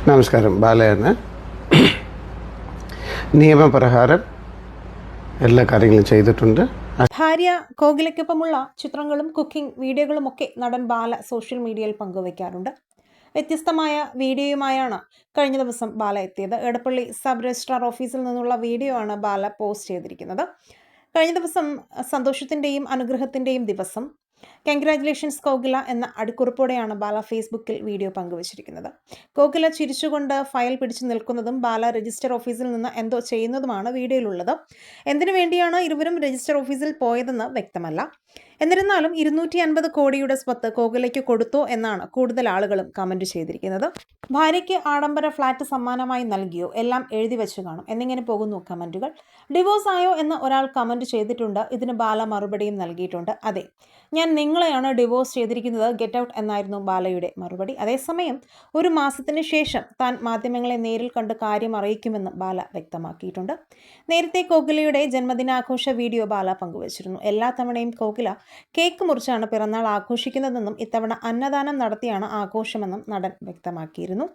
നമസ്കാരം. ബാലയാണ്. നിയമപ്രകാരം എല്ലാ കാര്യങ്ങളും ചെയ്തിട്ടുണ്ട്. ഭാര്യ കോകിലയ്ക്കൊപ്പമുള്ള ചിത്രങ്ങളും കുക്കിംഗ് വീഡിയോകളുമൊക്കെ നടൻ ബാല സോഷ്യൽ മീഡിയയിൽ പങ്കുവയ്ക്കാറുണ്ട്. വ്യത്യസ്തമായ വീഡിയോയുമായാണ് കഴിഞ്ഞ ദിവസം ബാല എത്തിയത്. എടപ്പള്ളി സബ് രജിസ്ട്രാർ ഓഫീസിൽ നിന്നുള്ള വീഡിയോ ആണ് ബാല പോസ്റ്റ് ചെയ്തിരിക്കുന്നത്. കഴിഞ്ഞ ദിവസം സന്തോഷത്തിൻ്റെയും അനുഗ്രഹത്തിൻ്റെയും ദിവസം, കൺഗ്രാജുലേഷൻസ് കോകില എന്ന അടിക്കുറിപ്പോടെയാണ് ബാല ഫേസ്ബുക്കിൽ വീഡിയോ പങ്കുവച്ചിരിക്കുന്നത്. കോകില ചിരിച്ചുകൊണ്ട് ഫയൽ പിടിച്ചു നിൽക്കുന്നതും ബാല രജിസ്റ്റർ ഓഫീസിൽ നിന്ന് എന്തോ ചെയ്യുന്നതുമാണ് വീഡിയോയിലുള്ളത്. എന്തിനു വേണ്ടിയാണ് ഇരുവരും രജിസ്റ്റർ ഓഫീസിൽ പോയതെന്ന് വ്യക്തമല്ല. എന്നിരുന്നാലും 250 കോടിയുടെ സ്വത്ത് കോകിലയ്ക്ക് കൊടുത്തോ എന്നാണ് കൂടുതൽ ആളുകളും കമന്റ് ചെയ്തിരിക്കുന്നത്. ഭാര്യയ്ക്ക് ആഡംബര ഫ്ലാറ്റ് സമ്മാനമായി നൽകിയോ, എല്ലാം എഴുതി വെച്ച് കാണും എന്നിങ്ങനെ പോകുന്നു കമന്റുകൾ. ഡിവോഴ്സ് ആയോ എന്ന് ഒരാൾ കമന്റ് ചെയ്തിട്ടുണ്ട്. ഇതിന് ബാല മറുപടിയും നൽകിയിട്ടുണ്ട്. അതെ, ഞാൻ നിങ്ങളെയാണ് ഡിവോഴ്സ് ചെയ്തിരിക്കുന്നത്, ഗെറ്റ് ഔട്ട് എന്നായിരുന്നു ബാലയുടെ മറുപടി. അതേസമയം 1 മാസത്തിന് ശേഷം താൻ മാധ്യമങ്ങളെ നേരിൽ കണ്ട് കാര്യം അറിയിക്കുമെന്ന് ബാല വ്യക്തമാക്കിയിട്ടുണ്ട്. നേരത്തെ കോകിലയുടെ ജന്മദിനാഘോഷ വീഡിയോ ബാല പങ്കുവച്ചിരുന്നു. എല്ലാ തവണയും കോകില കേക്ക് മുറിച്ചാണ് പിറന്നാൾ ആഘോഷിക്കുന്നതെന്നും ഇത്തവണ അന്നദാനം നടത്തിയാണ് ആഘോഷമെന്നും നടൻ വ്യക്തമാക്കിയിരുന്നു.